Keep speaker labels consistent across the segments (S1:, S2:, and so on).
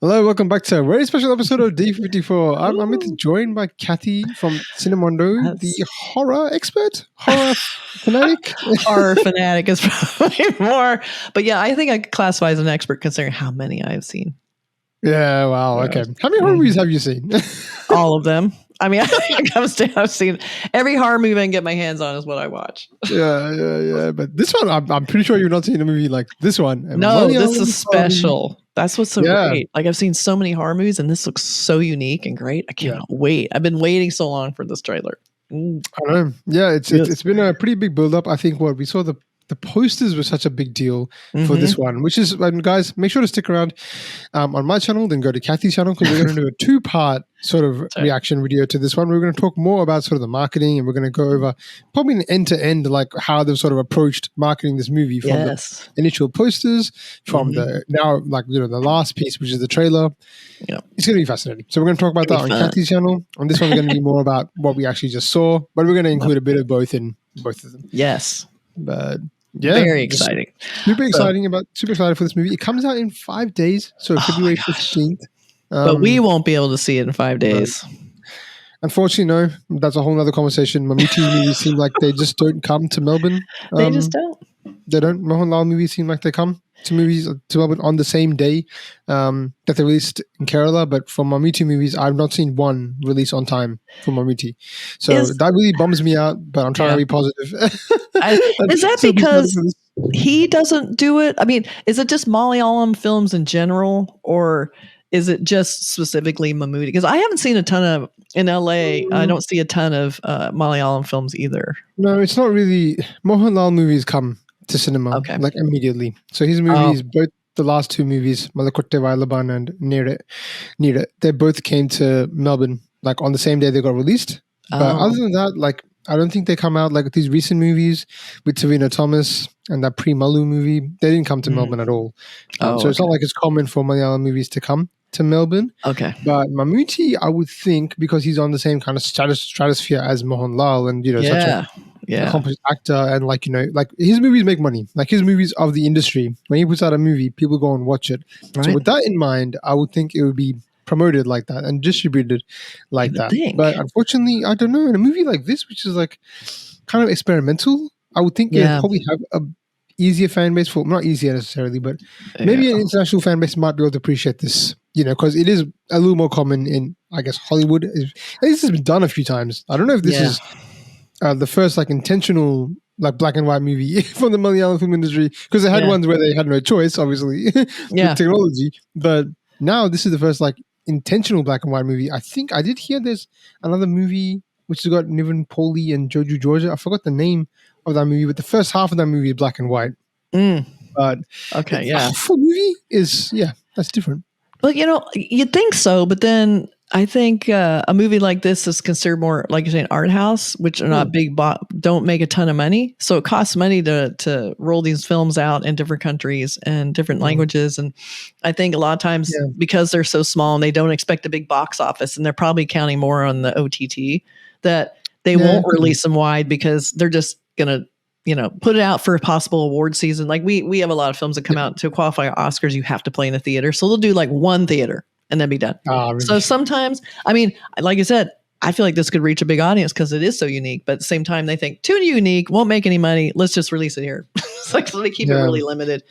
S1: Hello, welcome back to a very special episode of D54. I'm Amit, joined by Kathy from Cinemondo, the horror expert, horror fanatic.
S2: Horror fanatic is probably more, but yeah, I think I could classify as an expert considering how many I've seen.
S1: Yeah, wow, okay. How many horror movies have you seen?
S2: All of them. I mean, I've seen every horror movie I can get my hands on is what I watch.
S1: Yeah. But this one, I'm pretty sure you've not seen a movie like this one.
S2: No, this is special. That's what's so great. Like I've seen so many horror movies, and this looks so unique and great. I cannot wait. I've been waiting so long for this trailer.
S1: I know. Yeah, it's been a pretty big build up. I think what we saw the posters were such a big deal for this one, which is, guys, make sure to stick around on my channel, then go to Kathy's channel because we're going to do a two-part sort of reaction video to this one. We're going to talk more about sort of the marketing, and we're going to go over probably an end-to-end, like how they've sort of approached marketing this movie from the initial posters, from the now, like, the last piece, which is the trailer. Yeah, it's going to be fascinating. So we're going to talk about that on Kathy's channel. On this one, we're going to be more about what we actually just saw, but we're going to include a bit of both in both of them.
S2: Yes.
S1: But yeah,
S2: very exciting.
S1: Super excited for this movie. It comes out in 5 days, so February 15th.
S2: But we won't be able to see it in 5 days.
S1: Unfortunately, no. That's a whole other conversation. Mammootty movies seem like they just don't come to Melbourne.
S2: They just don't.
S1: They don't. Mohanlal movies seem like they come to Melbourne on the same day that they released in Kerala. But for Mammootty movies, I've not seen one release on time for Mammootty. So that really bums me out, but I'm trying to be positive.
S2: Is that because he doesn't do it? I mean, is it just Malayalam films in general, or is it just specifically Mammootty? Because I haven't seen a ton of, in LA, I don't see a ton of Malayalam films either.
S1: No, it's not really. Mohanlal movies come to cinema like immediately. So his movies, both the last two movies, Malakotte Vailaban and Near It, they both came to Melbourne like on the same day they got released. But other than that, like, I don't think they come out like these recent movies with Savina Thomas and that Pre-Malu movie. They didn't come to Melbourne at all. So it's not like it's common for Malayalam movies to come to Melbourne.
S2: Okay.
S1: But Mammootty, I would think, because he's on the same kind of stratosphere as Mohanlal and, such a accomplished actor, and like his movies make money. Like his movies of the industry, when he puts out a movie, people go and watch it. Right. So with that in mind, I would think it would be promoted like that and distributed like that. But unfortunately, I don't know. In a movie like this, which is like kind of experimental, I would think it probably have a easier fan base for, not easier necessarily, but maybe an international fan base might be able to appreciate this, because it is a little more common in, I guess, Hollywood. This has been done a few times. I don't know if this is the first like intentional like black and white movie from the Malayalam film industry, because they had ones where they had no choice, obviously, with technology. But now this is the first like intentional black and white movie. I think I did hear there's another movie which has got Niven Pauly and Joju Georgia. I forgot the name of that movie, but the first half of that movie is black and white. But full movie is that's different.
S2: But you'd think so, but then I think a movie like this is considered more, like you're saying, art house, which are not big, don't make a ton of money. So it costs money to roll these films out in different countries and different languages. And I think a lot of times because they're so small and they don't expect a big box office, and they're probably counting more on the OTT, that they won't release them wide because they're just going to, put it out for a possible award season. Like we have a lot of films that come out to qualify Oscars. You have to play in a theater. So they'll do like one theater and then be done. Really? So sometimes, I mean, like I said, I feel like this could reach a big audience because it is so unique. But at the same time, they think too unique, won't make any money. Let's just release it here. It's like, so they keep it really limited.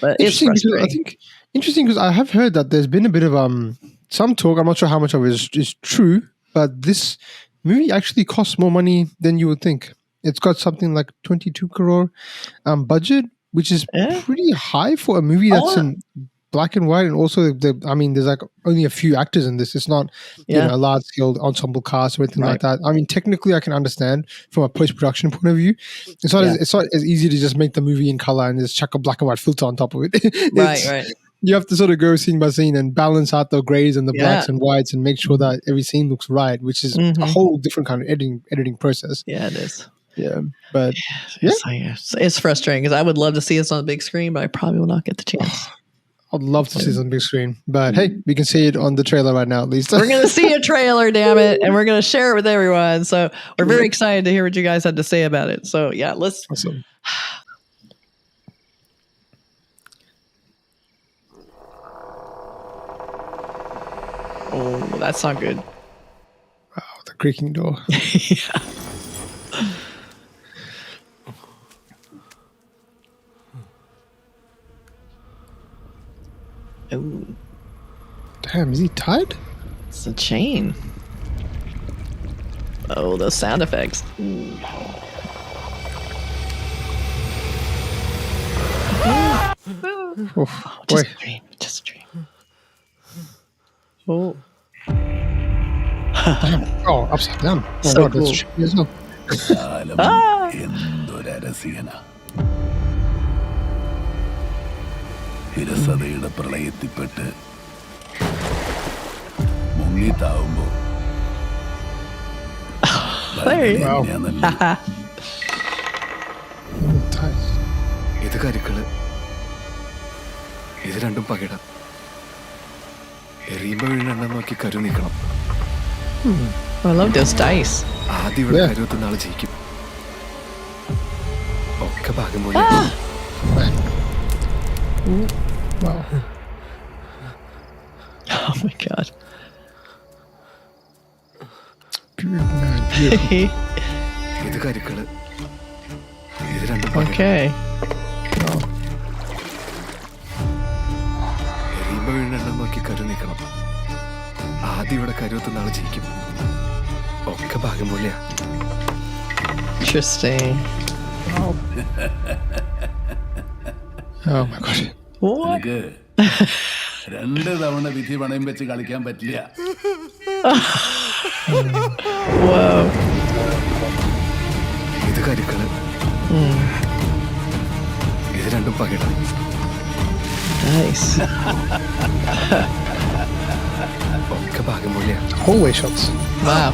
S2: But it's frustrating.
S1: I think interesting because I have heard that there's been a bit of some talk. I'm not sure how much of it is true, but this movie actually costs more money than you would think. It's got something like 22 crore budget, which is pretty high for a movie that's in black and white. And also, there's like only a few actors in this. It's not a large scale ensemble cast or anything like that. I mean, technically, I can understand from a post production point of view. It's not as easy to just make the movie in color and just chuck a black and white filter on top of it.
S2: Right.
S1: You have to sort of go scene by scene and balance out the grays and the blacks and whites and make sure that every scene looks right, which is a whole different kind of editing process.
S2: Yeah, it is.
S1: Yeah, but
S2: it's frustrating because I would love to see this on the big screen, but I probably will not get the chance.
S1: I'd love to see this on the big screen, but hey, we can see it on the trailer right now at least.
S2: We're going to see a trailer, damn it, and we're going to share it with everyone. So we're very excited to hear what you guys had to say about it. So yeah, let's.
S1: Awesome.
S2: Oh, that's not good.
S1: Wow, the creaking door.
S2: Yeah. Ooh,
S1: Damn, is he tied?
S2: it's a chain. Oh, those sound effects. Ooh.
S1: Oof,
S2: Just
S1: boy.
S2: a dream. Just a dream. Oh.
S1: Damn. Oh, upside down. Oh,
S2: So
S1: God, that's
S2: cool.
S1: tricky as well.
S2: Ah!
S3: വിരസതയുടെ പ്രളയത്തിൽപ്പെട്ട് മുങ്ങിത്താവുമ്പോ
S1: Wow. Tight.
S4: ഇത് കരുക്കള്, ഇത് രണ്ടും പകിട. എറിയുമ്പോ വീണെണ്ണം നോക്കി കരു നീക്കണം.
S2: I love those dice.
S4: ആദ്യം ഇവിടെ കരുവത്തുന്ന ആള് ജയിക്കും. ഒക്കെ ഭാഗം പോലെ.
S1: Wow.
S2: Oh my God.
S4: ഇത് കരുക്കള്, ഇത് രണ്ടും പകിട.
S2: Okay.
S4: എറിയുമ്പോ വീണെണ്ണം നോക്കി കരു നീക്കണം. ആദ്യം ഇവിടെ കരുവത്തുന്ന ആള് ജയിക്കും. ഒക്കെ ഭാഗം പോലെയാ.
S2: Interesting.
S1: Oh my God.
S2: What?
S3: എനിക്ക് 2 തവണ വിധി പണയം വെച്ച് കളിക്കാൻ പറ്റില്ല.
S2: Whoa.
S4: ഇത് കരുക്കള്, ഇത് രണ്ടും പകിട.
S2: Nice.
S4: ഒക്കെ ഭാഗം പോലെയാ.
S1: Hallway shots.
S2: Wow.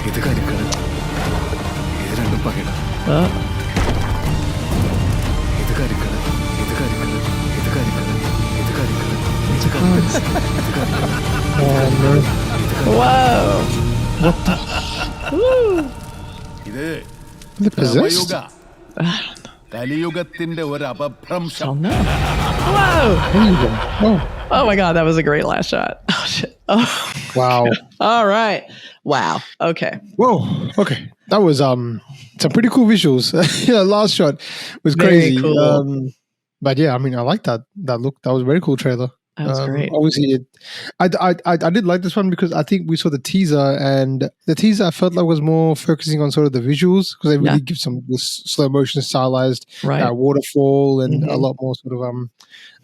S4: ഇത് കരുക്കള്, ഇത് രണ്ടും പകിട.
S2: Oh.
S4: ഇത് കരുക്കള്, ഇത് കരുക്കള്, ഇത് കരുക്കള്, ഇത് കരുക്കള്, ഇത് കരുക്കള്, ഇത് കരുക്കള്.
S1: Oh, no.
S2: Whoa.
S3: ഇത്
S1: Is it possessed?
S3: ബ്രഹ്മയുഗ, കലിയുഗത്തിന്റെ ഒരു അപഭ്രംശം.
S2: Oh no. Whoa.
S1: Oh,
S2: Oh my God, that was a great last shot. Oh shit. Oh.
S1: wow.
S2: All right. Wow. Okay.
S1: Whoa. Okay. That was some pretty cool visuals. Yeah, last shot was
S2: Very
S1: crazy.
S2: cool.
S1: But yeah, I mean, I like that look. That was a very cool trailer.
S2: That was great.
S1: Obviously, I did like this one because I think we saw the teaser, and the teaser I felt like was more focusing on sort of the visuals because they really give some this slow motion stylized
S2: Right.
S1: waterfall and a lot more sort of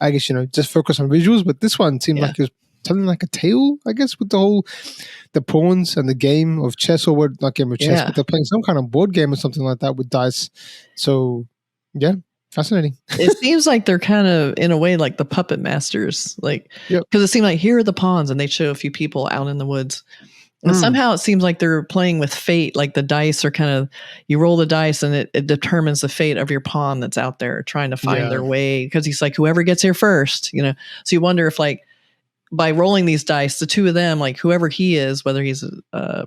S1: I guess just focus on visuals. But this one seemed like it was telling like a tale, I guess, with the pawns and the game of chess, or what, not game of chess, but they're playing some kind of board game or something like that with dice. So yeah, fascinating.
S2: It seems like they're kind of in a way like the puppet masters, like because it seemed like here are the pawns, and they show a few people out in the woods, and somehow it seems like they're playing with fate. Like the dice are kind of, you roll the dice and it determines the fate of your pawn that's out there trying to find their way. Because he's like, whoever gets here first, So you wonder if like by rolling these dice, the two of them, like whoever he is, whether he's a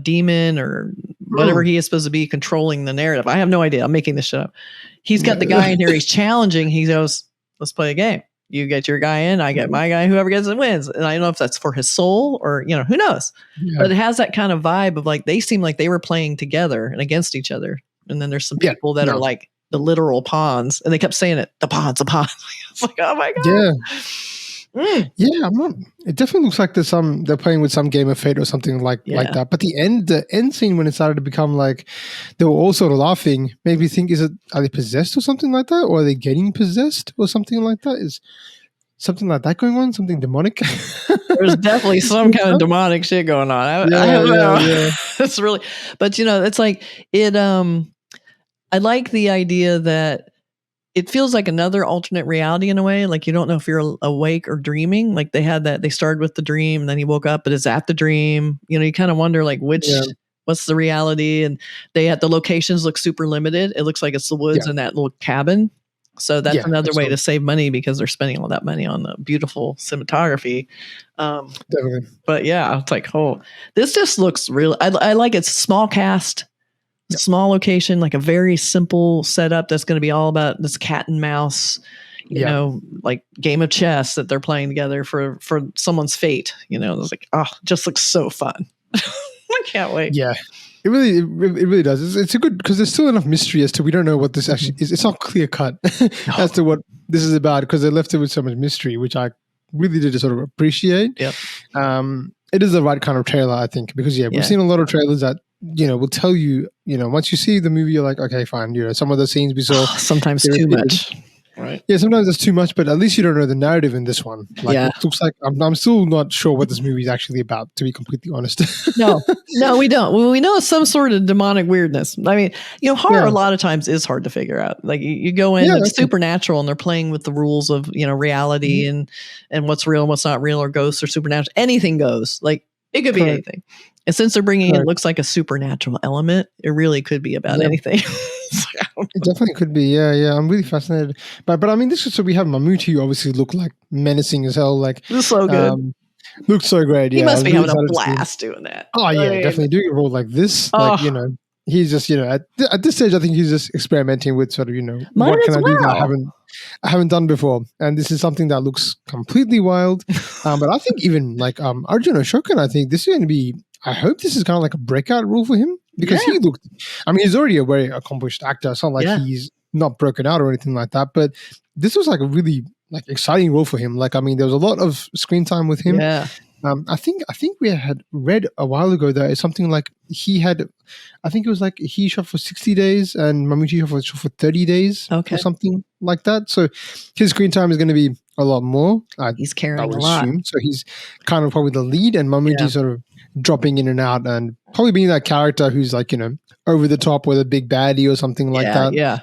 S2: demon or whatever he is supposed to be controlling the narrative. I have no idea. I'm making this shit up. He's got the guy in here. He's challenging. He goes, let's play a game. You get your guy in, I get my guy, whoever gets it wins. And I don't know if that's for his soul or, who knows, but it has that kind of vibe of like, they seem like they were playing together and against each other. And then there's some people that are like the literal pawns, and they kept saying it, the pawns. It's like, oh my God.
S1: Yeah. Yeah, it definitely looks like they're playing with some game of fate or something like that. But the end scene, when it started to become like they were all sort of laughing, made me think, are they possessed or something like that? Or are they getting possessed or something like that? Is something like that going on? Something demonic?
S2: There's definitely some kind of demonic shit going on. I don't know. It's really, but it's like it, I like the idea that it feels like another alternate reality in a way. Like you don't know if you're awake or dreaming. Like they had that, they started with the dream and then he woke up, but is that the dream? You kind of wonder like what's the reality? And they had the locations look super limited. It looks like it's the woods and that little cabin. So that's another way to save money because they're spending all that money on the beautiful cinematography.
S1: Definitely.
S2: But yeah, it's like, this just looks real. I like it's small cast. Small location, like a very simple setup that's going to be all about this cat and mouse, you know, like game of chess that they're playing together for someone's fate. You know, it's like, oh, just looks so fun. I can't wait.
S1: Yeah. It really does. It's a good, because there's still enough mystery as to we don't know what this actually is. It's not clear cut as to what this is about, because they left it with so much mystery, which I really did sort of appreciate.
S2: Yep.
S1: It is the right kind of trailer, I think, because we've seen a lot of trailers that, you know, will tell you, you know, once you see the movie, you're like, okay, fine. You know, some of the scenes we saw
S2: sometimes too much. Right.
S1: Yeah, sometimes it's too much, but at least you don't know the narrative in this one. Like, it looks like I'm still not sure what this movie is actually about, to be completely honest.
S2: No, we don't. Well, we know it's some sort of demonic weirdness. I mean, you know, horror a lot of times is hard to figure out. Like you go in, it's supernatural, and they're playing with the rules of, you know, reality and what's real and what's not real, or ghosts or supernatural. Anything goes. Like it could be anything. And since they're bringing in, looks like a supernatural element, it really could be about anything.
S1: It definitely could be. Yeah. I'm really fascinated. But I mean, so we have Mammootty, who obviously look like menacing as hell. Like,
S2: this is so good.
S1: Looks so great.
S2: He must be having a blast doing that.
S1: Oh yeah, definitely doing a role like this. Like, you know, he's just, you know, at this stage, I think he's just experimenting with sort of, you know, what can I do that I haven't done before, and this is something that looks completely wild. But I think even like Arjun Ashokan, I think this is going to be. I hope this is kind of like a breakout role for him, because he looked. I mean, he's already a very accomplished actor. It's not like he's not broken out or anything like that. But this was like a really like exciting role for him. Like, I mean, there was a lot of screen time with him.
S2: Yeah.
S1: I think we had read a while ago that it's something like he had. I think it was like he shot for 60 days and Mammootty shot for 30 days or something like that. So his screen time is going to be a lot more.
S2: He's carrying a lot.
S1: So he's kind of probably the lead, and Mammootty sort of dropping in and out, and probably being that character who's like, you know, over the top with a big baddie or something like that.
S2: Yeah.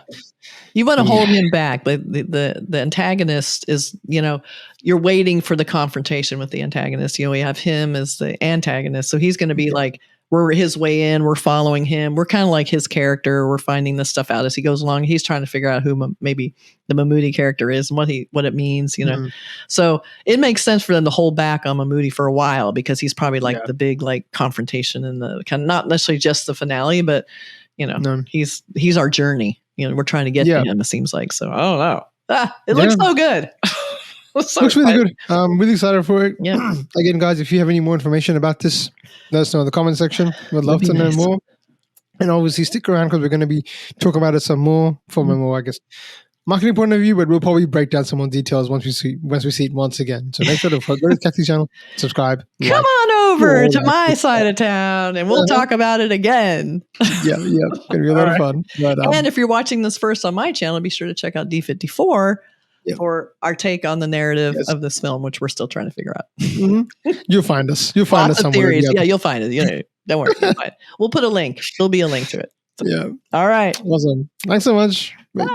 S2: You want to hold him back, but the antagonist is, you know, you're waiting for the confrontation with the antagonist. You know, we have him as the antagonist, so he's going to be like, we're his way in, we're following him, we're kind of like his character, we're finding this stuff out as he goes along. He's trying to figure out who maybe the Mammootty character is and what it means, you know. So it makes sense for them to hold back on Mammootty for a while, because he's probably like the big like confrontation and the kind of, not necessarily just the finale, but you know, he's our journey. You know, we're trying to get to him, it seems like. So I don't know. It looks so good.
S1: Looks really good. I'm really excited for it. Yeah. Again, guys, if you have any more information about this, let us know in the comment section. We'd love to know more. And obviously stick around, because we're going to be talking about it some more from a more, I guess, marketing point of view, but we'll probably break down some more details once we see it once again. So make sure to go to Kathy's channel, subscribe.
S2: Come on over to my side of town and we'll talk about it again.
S1: Yeah. It's going to be a lot of fun. But,
S2: and if you're watching this first on my channel, be sure to check out D54 for our take on the narrative of this film, which we're still trying to figure out.
S1: You'll find us. You'll find us somewhere.
S2: Theories. Yeah, you'll find it. You know, don't worry. You'll find it. We'll put a link. There'll be a link to it. So, all right.
S1: Awesome. Thanks so much.
S2: Bye.